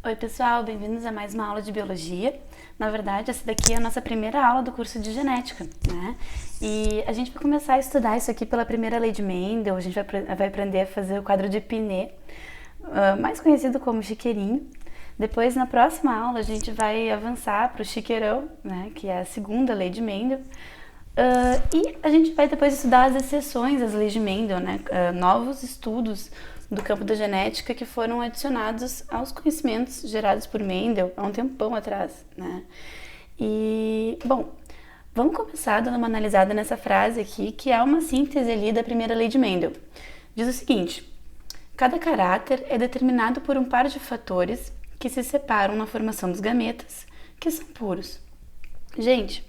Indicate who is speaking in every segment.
Speaker 1: Oi pessoal, bem-vindos a mais uma aula de biologia. Na verdade, essa daqui é a nossa primeira aula do curso de genética, né? E a gente vai começar a estudar isso aqui pela primeira lei de Mendel. A gente vai aprender a fazer o quadro de Pinet, mais conhecido como chiqueirinho. Depois, na próxima aula, a gente vai avançar para o chiqueirão, né? Que é a segunda lei de Mendel. E a gente vai depois estudar as exceções às leis de Mendel, né? Novos estudos do campo da genética que foram adicionados aos conhecimentos gerados por Mendel há um tempão atrás, né? E, bom, vamos começar dando uma analisada nessa frase aqui, que é uma síntese ali da primeira lei de Mendel. Diz o seguinte: cada caráter é determinado por um par de fatores que se separam na formação dos gametas, que são puros. Gente,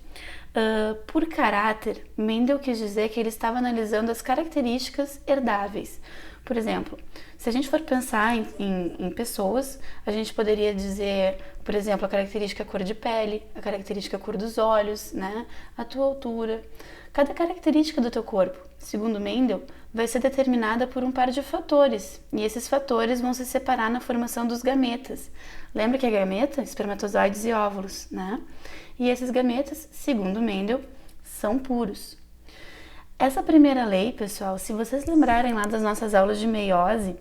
Speaker 1: por caráter, Mendel quis dizer que ele estava analisando as características herdáveis. Por exemplo, se a gente for pensar em pessoas, a gente poderia dizer, por exemplo, a característica cor de pele, a característica cor dos olhos, né? A tua altura. Cada característica do teu corpo, segundo Mendel, vai ser determinada por um par de fatores, e esses fatores vão se separar na formação dos gametas. Lembra que é gameta? Espermatozoides e óvulos, né? E esses gametas, segundo Mendel, são puros. Essa primeira lei, pessoal, se vocês lembrarem lá das nossas aulas de meiose,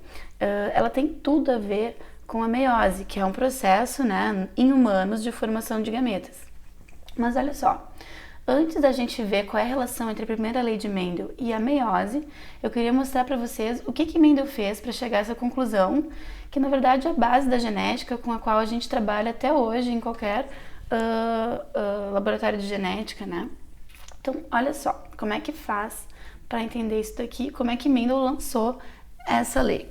Speaker 1: ela tem tudo a ver com a meiose, que é um processo, né, em humanos de formação de gametas. Mas olha só, antes da gente ver qual é a relação entre a primeira lei de Mendel e a meiose, eu queria mostrar para vocês o que Mendel fez para chegar a essa conclusão, que na verdade é a base da genética com a qual a gente trabalha até hoje em qualquer laboratório de genética, né? Então, olha só, como é que faz para entender isso daqui, como é que Mendel lançou essa lei.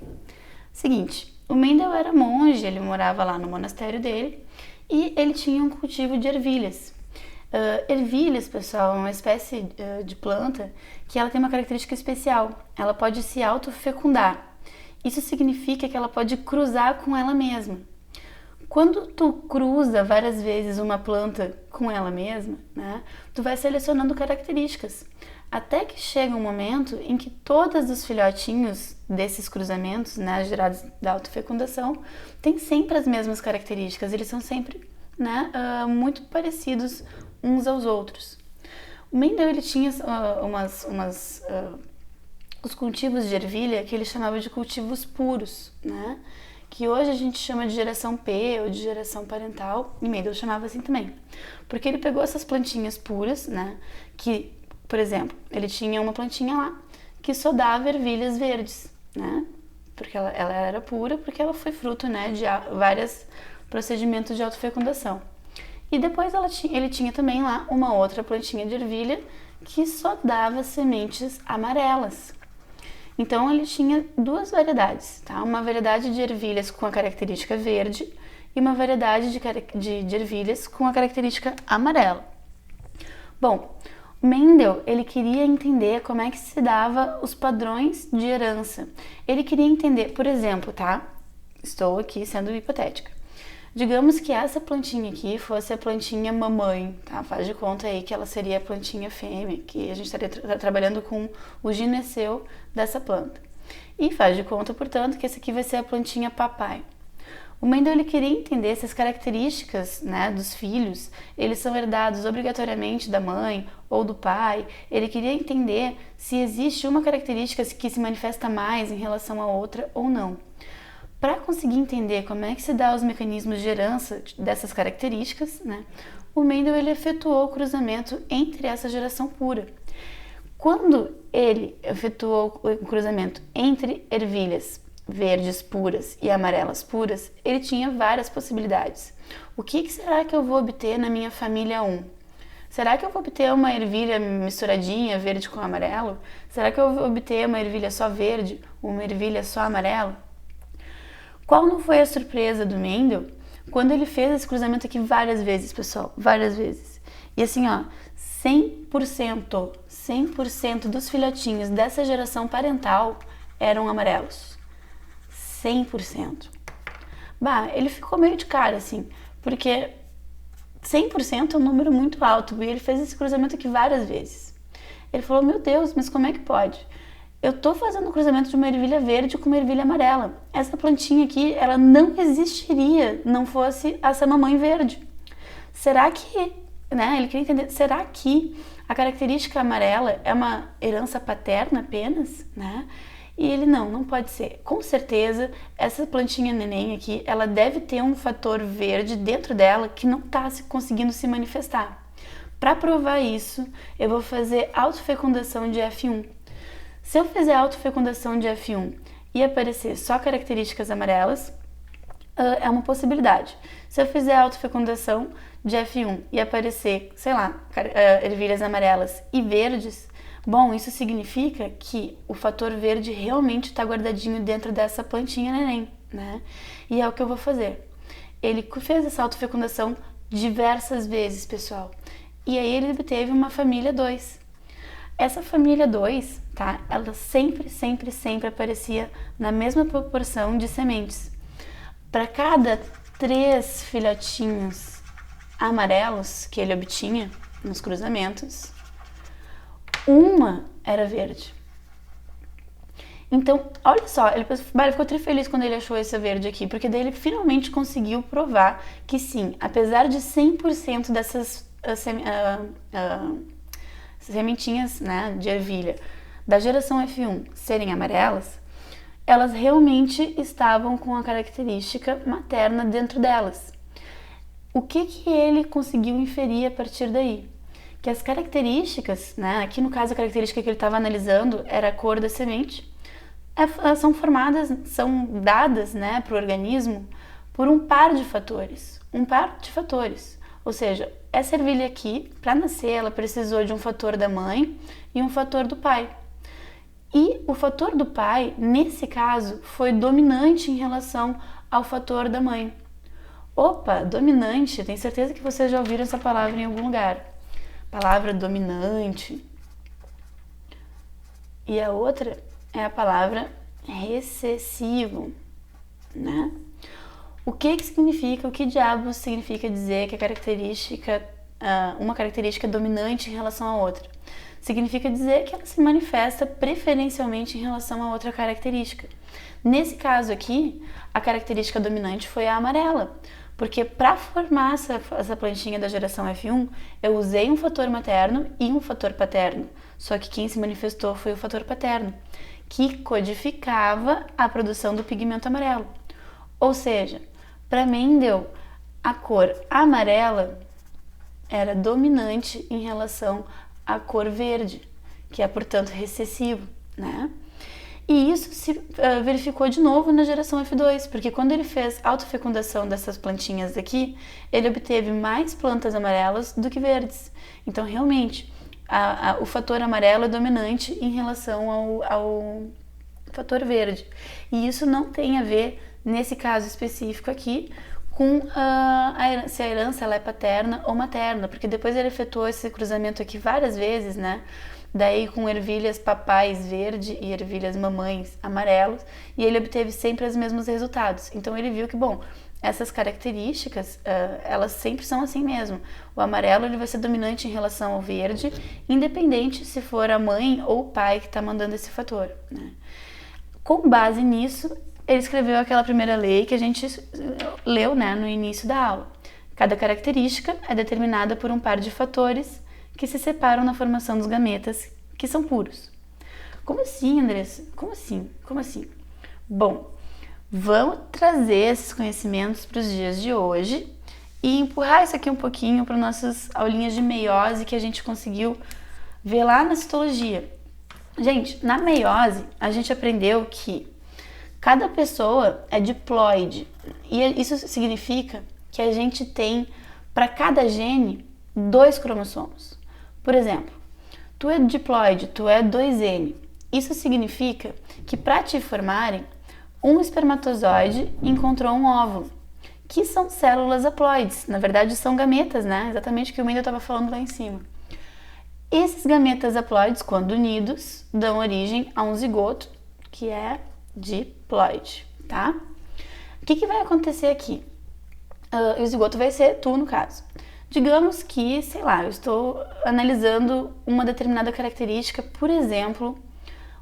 Speaker 1: Seguinte, o Mendel era monge, ele morava lá no monastério dele e ele tinha um cultivo de ervilhas. Ervilhas, pessoal, é uma espécie de planta que ela tem uma característica especial, ela pode se autofecundar. Isso significa que ela pode cruzar com ela mesma. Quando tu cruza várias vezes uma planta com ela mesma, né, tu vai selecionando características, até que chega um momento em que todos os filhotinhos desses cruzamentos, né, gerados da autofecundação, têm sempre as mesmas características, eles são sempre, né, muito parecidos uns aos outros. O Mendel, ele tinha os cultivos de ervilha que ele chamava de cultivos puros, né? Que hoje a gente chama de geração P ou de geração parental, e Mendel chamava assim também, porque ele pegou essas plantinhas puras, né, que, por exemplo, ele tinha uma plantinha lá que só dava ervilhas verdes, né, porque ela era pura, porque ela foi fruto, né, de vários procedimentos de autofecundação. E depois ele tinha também lá uma outra plantinha de ervilha que só dava sementes amarelas. Então ele tinha duas variedades, tá? Uma variedade de ervilhas com a característica verde e uma variedade de ervilhas com a característica amarela. Bom, Mendel, ele queria entender como é que se dava os padrões de herança. Ele queria entender, por exemplo, tá? Estou aqui sendo hipotética. Digamos que essa plantinha aqui fosse a plantinha mamãe, tá? Faz de conta aí que ela seria a plantinha fêmea, que a gente estaria trabalhando com o gineceu dessa planta. E faz de conta, portanto, que essa aqui vai ser a plantinha papai. O Mendel, ele queria entender se as características, né, dos filhos, eles são herdados obrigatoriamente da mãe ou do pai. Ele queria entender se existe uma característica que se manifesta mais em relação à outra ou não. Para conseguir entender como é que se dá os mecanismos de herança dessas características, né, o Mendel, ele efetuou o cruzamento entre essa geração pura. Quando ele efetuou o cruzamento entre ervilhas verdes puras e amarelas puras, ele tinha várias possibilidades. O que será que eu vou obter na minha família 1? Será que eu vou obter uma ervilha misturadinha, verde com amarelo? Será que eu vou obter uma ervilha só verde, uma ervilha só amarelo? Qual não foi a surpresa do Mendel quando ele fez esse cruzamento aqui várias vezes, pessoal? Várias vezes. E assim, ó, 100% dos filhotinhos dessa geração parental eram amarelos. 100%. Bah, ele ficou meio de cara, assim, porque 100% é um número muito alto e ele fez esse cruzamento aqui várias vezes. Ele falou, meu Deus, mas como é que pode? eu tô fazendo o cruzamento de uma ervilha verde com uma ervilha amarela. Essa plantinha aqui, ela não existiria não fosse essa mamãe verde. Será que, né, ele queria entender, será que a característica amarela é uma herança paterna apenas, né? E ele, não pode ser. Com certeza, essa plantinha neném aqui, ela deve ter um fator verde dentro dela que não está conseguindo se manifestar. Para provar isso, eu vou fazer autofecundação de F1. Se eu fizer autofecundação de F1 e aparecer só características amarelas, é uma possibilidade. Se eu fizer autofecundação de F1 e aparecer, sei lá, ervilhas amarelas e verdes, bom, isso significa que o fator verde realmente está guardadinho dentro dessa plantinha neném, né? E é o que eu vou fazer. Ele fez essa autofecundação diversas vezes, pessoal. E aí ele teve uma família 2. Essa família 2, tá? Ela sempre aparecia na mesma proporção de sementes. Para cada 3 filhotinhos amarelos que ele obtinha nos cruzamentos, uma era verde. Então, olha só, ele ficou tri feliz quando ele achou essa verde aqui, porque daí ele finalmente conseguiu provar que sim, apesar de 100% dessas sementinhas, né, de ervilha da geração F1 serem amarelas, elas realmente estavam com a característica materna dentro delas. O que ele conseguiu inferir a partir daí? Que as características, né, aqui no caso a característica que ele estava analisando era a cor da semente, elas são dadas, né, para o organismo por um par de fatores. Ou seja, essa ervilha aqui, para nascer, ela precisou de um fator da mãe e um fator do pai. E o fator do pai, nesse caso, foi dominante em relação ao fator da mãe. Opa, dominante, tenho certeza que vocês já ouviram essa palavra em algum lugar. Palavra dominante. E a outra é a palavra recessivo, né? O que significa, o que diabos significa dizer que uma característica é dominante em relação à outra? Significa dizer que ela se manifesta preferencialmente em relação a outra característica. Nesse caso aqui, a característica dominante foi a amarela, porque para formar essa plantinha da geração F1, eu usei um fator materno e um fator paterno, só que quem se manifestou foi o fator paterno, que codificava a produção do pigmento amarelo. Ou seja, para Mendel, a cor amarela era dominante em relação à cor verde, que é, portanto, recessivo, né? E isso se verificou de novo na geração F2, porque quando ele fez autofecundação dessas plantinhas aqui, ele obteve mais plantas amarelas do que verdes. Então, realmente, o fator amarelo é dominante em relação ao fator verde. E isso não tem a ver, nesse caso específico aqui, com se a herança ela é paterna ou materna, porque depois ele efetuou esse cruzamento aqui várias vezes, né? Daí com ervilhas papais verde e ervilhas mamães amarelos, e ele obteve sempre os mesmos resultados. Então ele viu que, bom, essas características, elas sempre são assim mesmo. O amarelo ele vai ser dominante em relação ao verde, independente se for a mãe ou o pai que está mandando esse fator, né? Com base nisso, ele escreveu aquela primeira lei que a gente leu, né, no início da aula. Cada característica é determinada por um par de fatores que se separam na formação dos gametas, que são puros. Como assim, Andressa? Como assim? Bom, vamos trazer esses conhecimentos para os dias de hoje e empurrar isso aqui um pouquinho para nossas aulinhas de meiose que a gente conseguiu ver lá na citologia. Gente, na meiose, a gente aprendeu que cada pessoa é diploide, e isso significa que a gente tem, para cada gene, 2 cromossomos. Por exemplo, tu é diploide, tu é 2N. Isso significa que para te formarem, um espermatozoide encontrou um óvulo, que são células haploides. Na verdade, são gametas, né? Exatamente o que o Mendel estava falando lá em cima. Esses gametas haploides, quando unidos, dão origem a um zigoto, que é diploide, tá? O que vai acontecer aqui? O zigoto vai ser tu, no caso. Digamos que, sei lá, eu estou analisando uma determinada característica, por exemplo,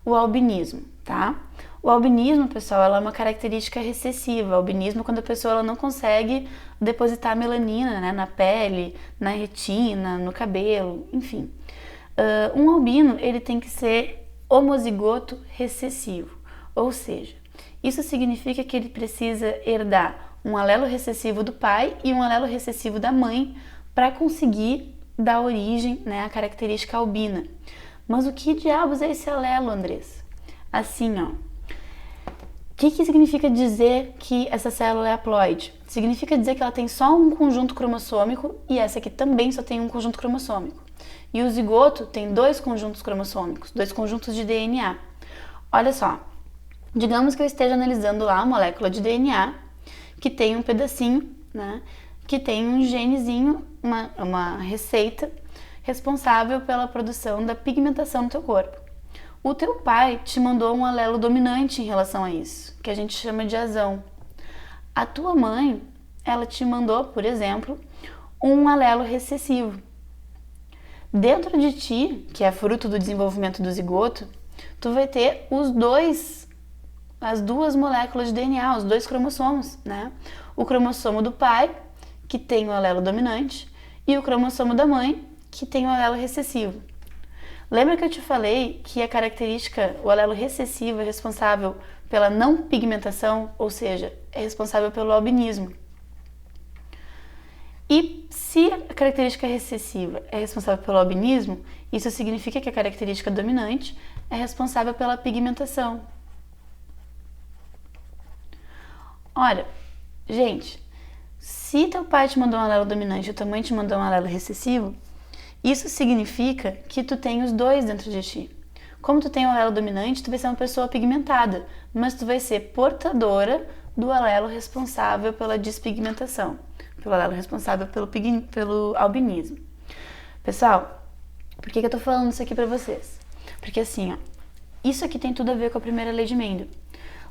Speaker 1: o albinismo, tá? O albinismo, pessoal, ela é uma característica recessiva. O albinismo é quando a pessoa ela não consegue depositar melanina, né, na pele, na retina, no cabelo, enfim. Um albino, ele tem que ser homozigoto recessivo, ou seja, isso significa que ele precisa herdar um alelo recessivo do pai e um alelo recessivo da mãe para conseguir dar origem, né, à característica albina. Mas o que diabos é esse alelo, Andressa? Assim, ó. O que significa dizer que essa célula é haploide? Significa dizer que ela tem só um conjunto cromossômico e essa aqui também só tem um conjunto cromossômico. E o zigoto tem 2 conjuntos cromossômicos, 2 conjuntos de DNA. Olha só, digamos que eu esteja analisando lá a molécula de DNA que tem um pedacinho, né, que tem um genezinho, uma receita responsável pela produção da pigmentação no teu corpo. O teu pai te mandou um alelo dominante em relação a isso, que a gente chama de azão. A tua mãe, ela te mandou, por exemplo, um alelo recessivo. Dentro de ti, que é fruto do desenvolvimento do zigoto, tu vai ter as duas moléculas de DNA, os 2 cromossomos, né? O cromossomo do pai, que tem o alelo dominante, e o cromossomo da mãe, que tem o alelo recessivo. Lembra que eu te falei que a característica, o alelo recessivo é responsável pela não pigmentação, ou seja, é responsável pelo albinismo. E se a característica recessiva é responsável pelo albinismo, isso significa que a característica dominante é responsável pela pigmentação. Ora, gente, se teu pai te mandou um alelo dominante e tua mãe te mandou um alelo recessivo, isso significa que tu tem os 2 dentro de ti. Como tu tem o alelo dominante, tu vai ser uma pessoa pigmentada, mas tu vai ser portadora do alelo responsável pela despigmentação, pelo alelo responsável pelo albinismo. Pessoal, por que eu tô falando isso aqui pra vocês? Porque assim, ó, isso aqui tem tudo a ver com a primeira lei de Mendel.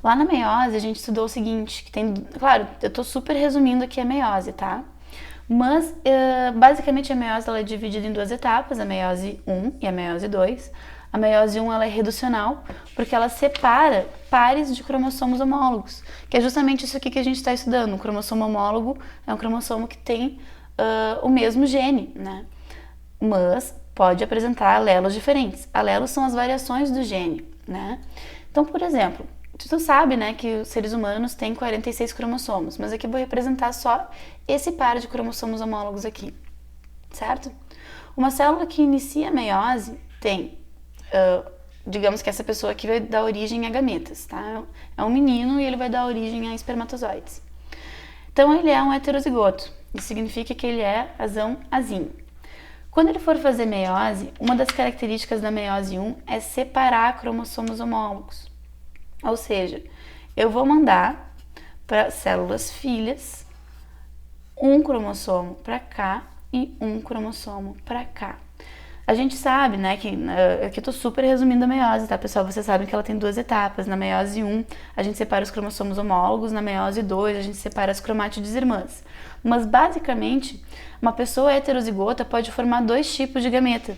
Speaker 1: Lá na meiose a gente estudou o seguinte, que tem, claro, eu tô super resumindo aqui a meiose, tá? Mas, basicamente, a meiose ela é dividida em 2 etapas, a meiose 1 e a meiose 2. A meiose 1 ela é reducional, porque ela separa pares de cromossomos homólogos, que é justamente isso aqui que a gente está estudando. Um cromossomo homólogo é um cromossomo que tem o mesmo gene, né? Mas pode apresentar alelos diferentes. Alelos são as variações do gene, né? Então, por exemplo, tu sabe, né, que os seres humanos têm 46 cromossomos, mas aqui eu vou representar só esse par de cromossomos homólogos aqui, certo? Uma célula que inicia a meiose tem, digamos que essa pessoa aqui vai dar origem a gametas, tá? É um menino e ele vai dar origem a espermatozoides. Então ele é um heterozigoto, isso significa que ele é azão-azinho. Quando ele for fazer meiose, uma das características da meiose 1 é separar cromossomos homólogos. Ou seja, eu vou mandar para células filhas um cromossomo para cá e um cromossomo para cá. A gente sabe, né, que aqui eu tô super resumindo a meiose, tá, pessoal? Vocês sabem que ela tem 2 etapas. Na meiose 1, a gente separa os cromossomos homólogos, na meiose 2, a gente separa as cromátides irmãs. Mas, basicamente, uma pessoa heterozigota pode formar 2 tipos de gameta.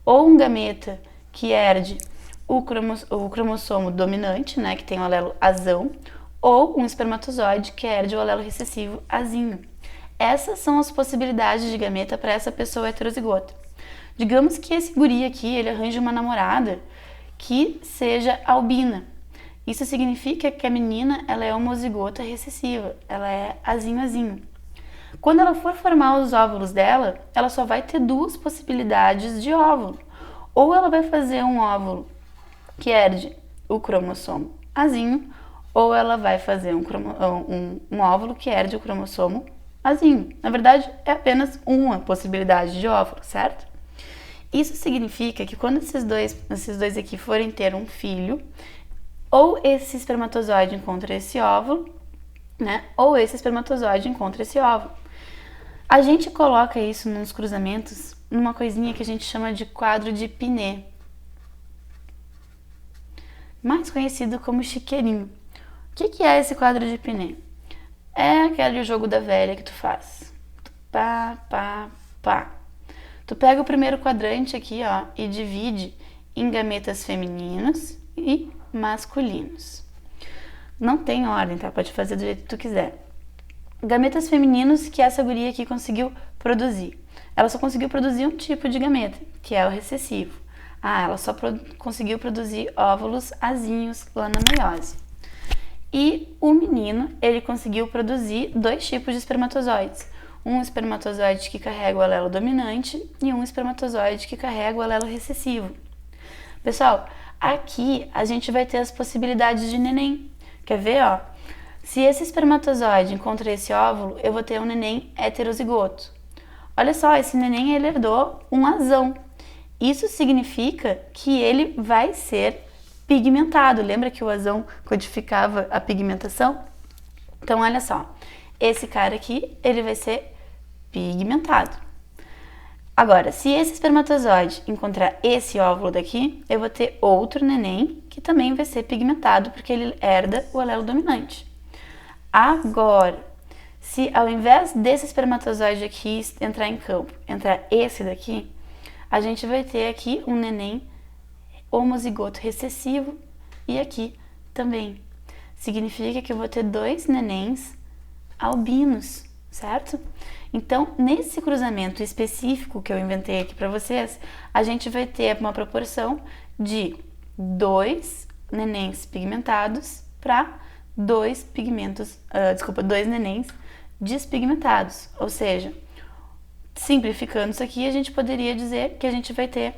Speaker 1: Ou um gameta que herde o cromossomo dominante, né, que tem o alelo azão, ou um espermatozoide que herde o alelo recessivo azinho. Essas são as possibilidades de gameta para essa pessoa heterozigota. Digamos que esse guri aqui, ele arranje uma namorada que seja albina. Isso significa que a menina, ela é homozigota recessiva, ela é azinho-azinho. Quando ela for formar os óvulos dela, ela só vai ter 2 possibilidades de óvulo. Ou ela vai fazer um óvulo que herde o cromossomo azinho, ou ela vai fazer um óvulo que herde o cromossomo azinho. Na verdade, é apenas uma possibilidade de óvulo, certo? Isso significa que quando esses dois aqui forem ter um filho, ou esse espermatozoide encontra esse óvulo, né? Ou esse espermatozoide encontra esse óvulo. A gente coloca isso nos cruzamentos numa coisinha que a gente chama de quadro de Pinet, mais conhecido como chiqueirinho. O que é esse quadro de Pinet? É aquele jogo da velha que tu faz. Pá, pá, pá. Tu pega o primeiro quadrante aqui, ó, e divide em gametas femininos e masculinos. Não tem ordem, tá? Pode fazer do jeito que tu quiser. Gametas femininos que essa guria aqui conseguiu produzir. Ela só conseguiu produzir um tipo de gameta, que é o recessivo. Ela só conseguiu produzir óvulos azinhos lá na meiose. E o menino, ele conseguiu produzir 2 tipos de espermatozoides. Um espermatozoide que carrega o alelo dominante e um espermatozoide que carrega o alelo recessivo. Pessoal, aqui a gente vai ter as possibilidades de neném. Quer ver, ó? Se esse espermatozoide encontra esse óvulo, eu vou ter um neném heterozigoto. Olha só, esse neném ele herdou um azão. Isso significa que ele vai ser pigmentado. Lembra que o azão codificava a pigmentação? Então, olha só. Esse cara aqui, ele vai ser pigmentado. Agora, se esse espermatozoide encontrar esse óvulo daqui, eu vou ter outro neném que também vai ser pigmentado, porque ele herda o alelo dominante. Agora, se ao invés desse espermatozoide aqui entrar em campo, entrar esse daqui, a gente vai ter aqui um neném homozigoto recessivo e aqui também. Significa que eu vou ter 2 nenéns albinos, certo? Então, nesse cruzamento específico que eu inventei aqui para vocês, a gente vai ter uma proporção de 2 nenéns pigmentados para 2 nenéns despigmentados. Ou seja, simplificando isso aqui, a gente poderia dizer que a gente vai ter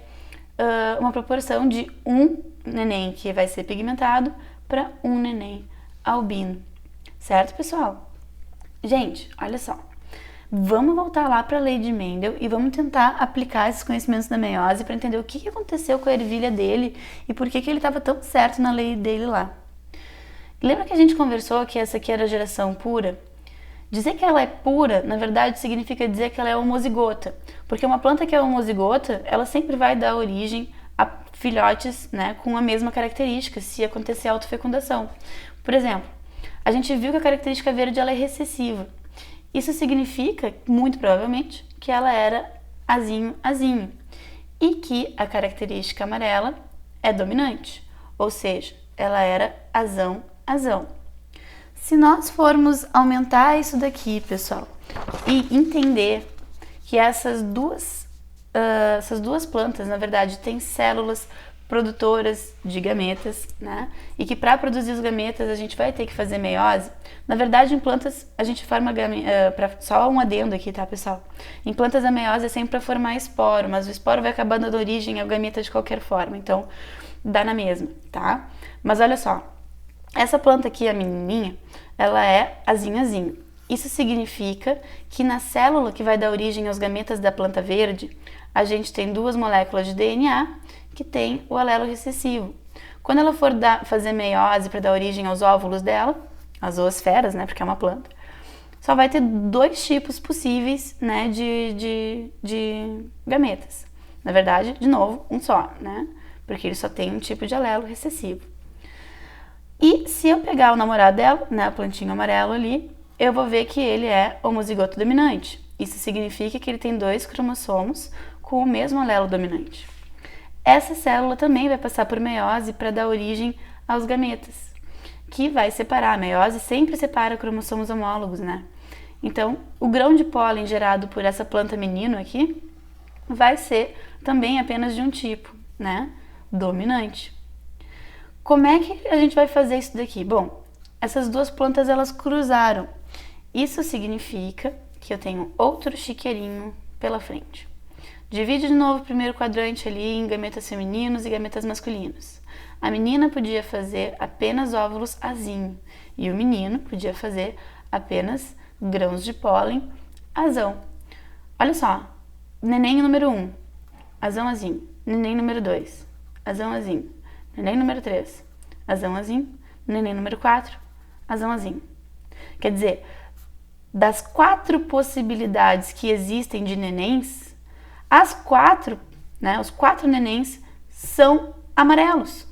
Speaker 1: uma proporção de 1 neném que vai ser pigmentado para 1 neném albino. Certo, pessoal? Gente, olha só. Vamos voltar lá para a lei de Mendel e vamos tentar aplicar esses conhecimentos da meiose para entender o que aconteceu com a ervilha dele e por que ele estava tão certo na lei dele lá. Lembra que a gente conversou que essa aqui era a geração pura? Dizer que ela é pura, na verdade, significa dizer que ela é homozigota, porque uma planta que é homozigota, ela sempre vai dar origem a filhotes, né, com a mesma característica, se acontecer autofecundação. Por exemplo, a gente viu que a característica verde ela é recessiva. Isso significa, muito provavelmente, que ela era azinho e que a característica amarela é dominante, ou seja, ela era azão. Se nós formos aumentar isso daqui, pessoal, e entender que essas duas plantas, na verdade, têm células produtoras de gametas, né? E que para produzir os gametas a gente vai ter que fazer meiose. Na verdade, em plantas a gente forma só um adendo aqui, tá, pessoal? Em plantas a meiose é sempre para formar esporo, mas o esporo vai acabar dando origem ao gameta de qualquer forma, então dá na mesma, tá? Mas olha só. Essa planta aqui, a menininha, ela é azinho. Isso significa que na célula que vai dar origem aos gametas da planta verde, a gente tem 2 moléculas de DNA que tem o alelo recessivo. Quando ela for fazer meiose para dar origem aos óvulos dela, as zoosferas, né, porque é uma planta, só vai ter 2 tipos possíveis, né, de gametas. Na verdade, de novo, um só, né, porque ele só tem um tipo de alelo recessivo. E se eu pegar o namorado dela, né, o plantinho amarelo ali, eu vou ver que ele é homozigoto dominante. Isso significa que ele tem 2 cromossomos com o mesmo alelo dominante. Essa célula também vai passar por meiose para dar origem aos gametas, que vai separar. A meiose sempre separa cromossomos homólogos, né? Então, o grão de pólen gerado por essa planta menino aqui vai ser também apenas de um tipo, né, dominante. Como é que a gente vai fazer isso daqui? Bom, essas 2 plantas elas cruzaram. Isso significa que eu tenho outro chiqueirinho pela frente. Divide de novo o primeiro quadrante ali em gametas femininos e gametas masculinos. A menina podia fazer apenas óvulos azinho e o menino podia fazer apenas grãos de pólen azão. Olha só, neném número 1, azão. Neném número 2, azão. Neném número 3, azão. Neném número 4, azão. Quer dizer, das 4 possibilidades que existem de nenéns, as 4, né, os 4 nenéns são amarelos.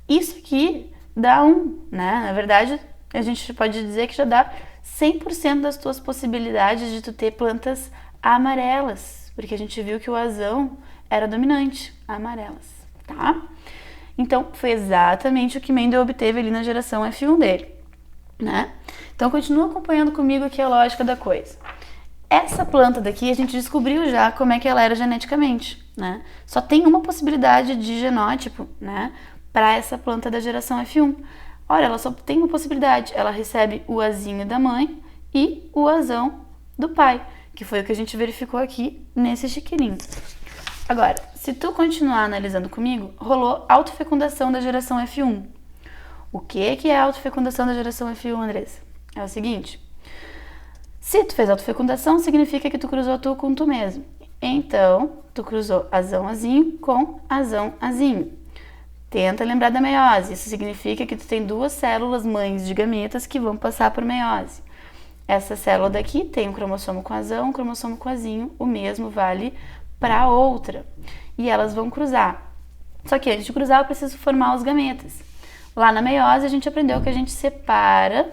Speaker 1: Isso aqui dá né? Na verdade, a gente pode dizer que já dá 100% das tuas possibilidades de tu ter plantas amarelas, porque a gente viu que o azão era dominante, amarelas, tá? Então, foi exatamente o que Mendel obteve ali na geração F1 dele, né? Então, continua acompanhando comigo aqui a lógica da coisa. Essa planta daqui, a gente descobriu já como é que ela era geneticamente, né? Só tem uma possibilidade de genótipo, né, para essa planta da geração F1. Olha, ela só tem uma possibilidade. Ela recebe o azinho da mãe e o azão do pai, que foi o que a gente verificou aqui nesse chiqueirinho. Agora, se tu continuar analisando comigo, rolou autofecundação da geração F1. O que é autofecundação da geração F1, Andressa? É o seguinte: se tu fez autofecundação, significa que tu cruzou tu com tu mesmo. Então, tu cruzou azão-azinho com azão-azinho. Tenta lembrar da meiose. Isso significa que tu tem duas células mães de gametas que vão passar por meiose. Essa célula daqui tem um cromossomo com azão, um cromossomo com azinho. O mesmo vale para outra. E elas vão cruzar. Só que antes de cruzar, eu preciso formar os gametas. Lá na meiose, a gente aprendeu que a gente separa,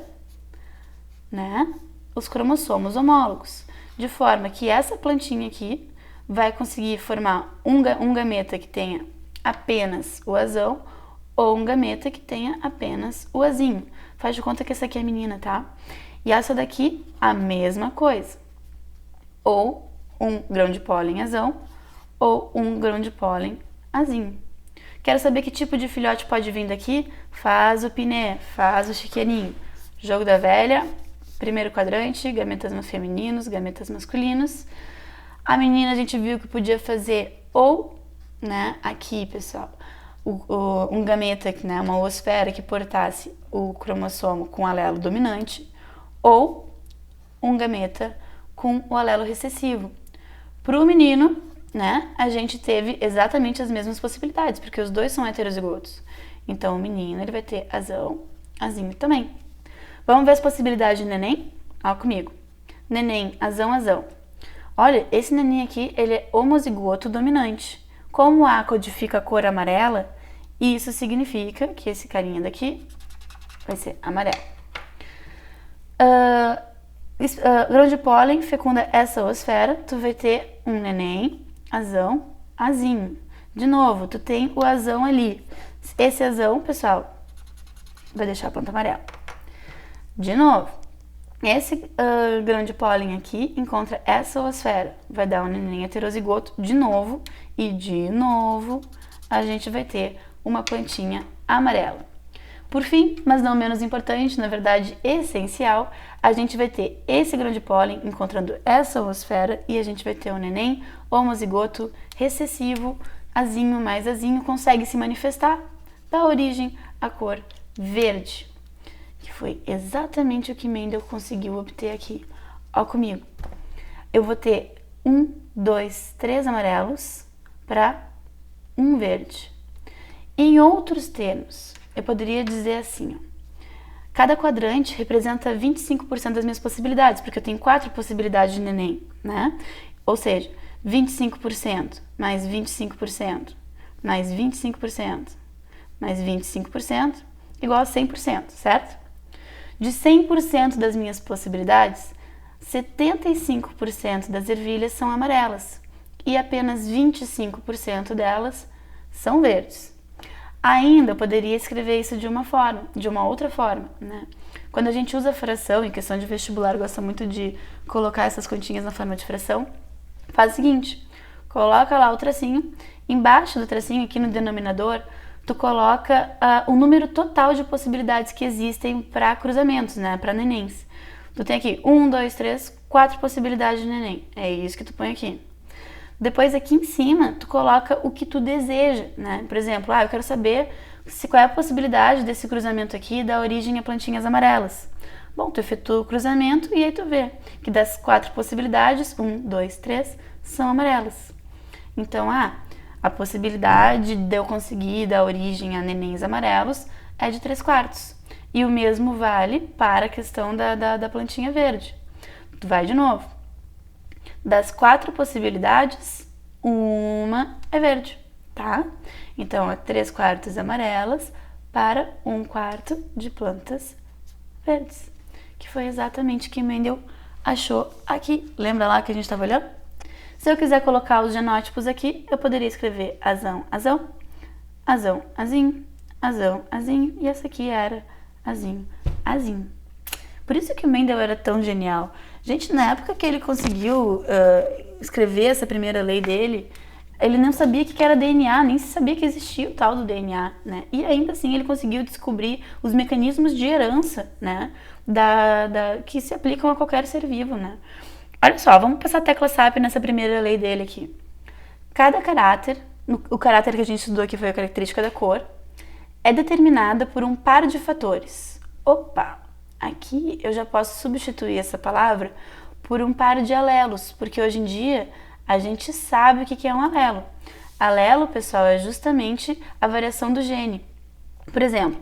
Speaker 1: né, os cromossomos homólogos, de forma que essa plantinha aqui vai conseguir formar um gameta que tenha apenas o azão ou um gameta que tenha apenas o azinho. Faz de conta que essa aqui é a menina, tá? E essa daqui, a mesma coisa. Ou um grão de pólen azão ou um grão de pólen azinho. Quero saber que tipo de filhote pode vir daqui? Faz o piné, faz o chiqueirinho. Jogo da velha, primeiro quadrante, gametas femininos, gametas masculinos. A menina a gente viu que podia fazer ou, né, aqui, pessoal, um gameta, né, uma oosfera que portasse o cromossomo com alelo dominante, ou um gameta com o alelo recessivo. Para o menino, né, a gente teve exatamente as mesmas possibilidades, porque os dois são heterozigotos. Então, o menino ele vai ter azão, azinho também. Vamos ver as possibilidades de neném? Olha comigo. Neném, azão, azão. Olha, esse neném aqui, ele é homozigoto dominante. Como A codifica a cor amarela, isso significa que esse carinha daqui vai ser amarelo. Grão de pólen fecunda essa oosfera, tu vai ter um neném, azão, azinho. De novo, tu tem o azão ali. Esse azão, pessoal, vai deixar a planta amarela. De novo, esse grão de pólen aqui encontra essa oosfera, vai dar um neném heterozigoto de novo, e de novo a gente vai ter uma plantinha amarela. Por fim, mas não menos importante, na verdade essencial, a gente vai ter esse grão de pólen encontrando essa oosfera e a gente vai ter um neném homozigoto recessivo, azinho mais azinho, consegue se manifestar, dá origem à cor verde, que foi exatamente o que Mendel conseguiu obter aqui. Ó comigo, eu vou ter 1, 2, 3 amarelos para um verde. Em outros termos, eu poderia dizer assim, ó, cada quadrante representa 25% das minhas possibilidades, porque eu tenho 4 possibilidades de neném, né? Ou seja, 25% mais 25% mais 25% mais 25% igual a 100%, certo? De 100% das minhas possibilidades, 75% das ervilhas são amarelas e apenas 25% delas são verdes. Ainda eu poderia escrever isso de uma outra forma, né? Quando a gente usa fração, em questão de vestibular, gosta muito de colocar essas continhas na forma de fração, faz o seguinte, coloca lá o tracinho, embaixo do tracinho, aqui no denominador, tu coloca o número total de possibilidades que existem para cruzamentos, né, para nenéns. Tu tem aqui 1, 2, 3, 4 possibilidades de neném, é isso que tu põe aqui. Depois aqui em cima, tu coloca o que tu deseja, né? Por exemplo, eu quero saber qual é a possibilidade desse cruzamento aqui dar origem a plantinhas amarelas. Bom, tu efetua o cruzamento e aí tu vê que das 4 possibilidades, 1, 2, 3, são amarelas. Então, a possibilidade de eu conseguir dar origem a nenéns amarelos é de 3/4. E o mesmo vale para a questão da plantinha verde. Tu vai de novo. Das 4 possibilidades, uma é verde, tá? Então, é 3/4 amarelas para 1/4 de plantas verdes, que foi exatamente o que Mendel achou aqui. Lembra lá que a gente estava olhando? Se eu quiser colocar os genótipos aqui, eu poderia escrever azão, azão, azão, azinho, azão, azinho, e essa aqui era azinho, azinho. Por isso que o Mendel era tão genial. Gente, na época que ele conseguiu escrever essa primeira lei dele, ele não sabia o que era DNA, nem sabia que existia o tal do DNA, né? E ainda assim ele conseguiu descobrir os mecanismos de herança, né? Que se aplicam a qualquer ser vivo, né? Olha só, vamos passar a tecla SAP nessa primeira lei dele aqui. Cada caráter, o caráter que a gente estudou aqui foi a característica da cor, é determinada por um par de fatores. Opa! Aqui eu já posso substituir essa palavra por um par de alelos, porque hoje em dia a gente sabe o que é um alelo. Alelo, pessoal, é justamente a variação do gene. Por exemplo,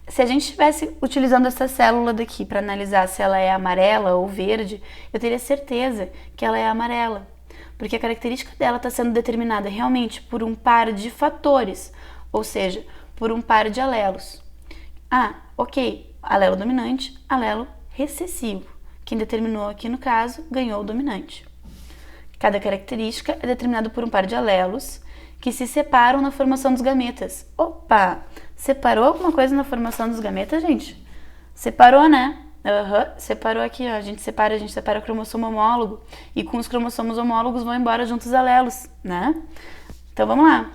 Speaker 1: se a gente estivesse utilizando essa célula daqui para analisar se ela é amarela ou verde, eu teria certeza que ela é amarela, porque a característica dela está sendo determinada realmente por um par de fatores, ou seja, por um par de alelos. Ah, ok, alelo dominante, alelo recessivo. Quem determinou aqui no caso ganhou o dominante. Cada característica é determinada por um par de alelos que se separam na formação dos gametas. Opa! Separou alguma coisa na formação dos gametas, gente? Separou, né? Separou aqui, ó. A gente separa o cromossomo homólogo. E com os cromossomos homólogos vão embora juntos os alelos, né? Então vamos lá.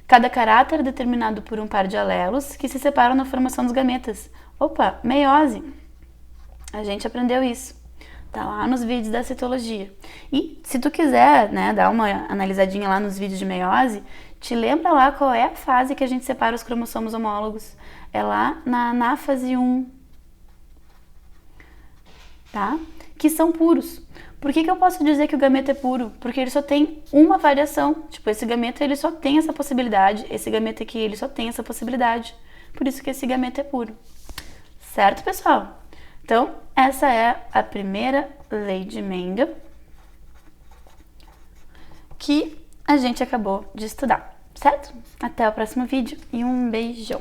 Speaker 1: Cada caráter é determinado por um par de alelos que se separam na formação dos gametas. Opa, meiose. A gente aprendeu isso. Tá lá nos vídeos da citologia. E se tu quiser, né, dar uma analisadinha lá nos vídeos de meiose, te lembra lá qual é a fase que a gente separa os cromossomos homólogos. É lá na anáfase 1. Tá? Que são puros. Por que eu posso dizer que o gameta é puro? Porque ele só tem uma variação. Tipo, esse gameta ele só tem essa possibilidade. Esse gameta aqui ele só tem essa possibilidade. Por isso que esse gameta é puro. Certo, pessoal? Então, essa é a primeira lei de Mendel que a gente acabou de estudar, certo? Até o próximo vídeo e um beijão!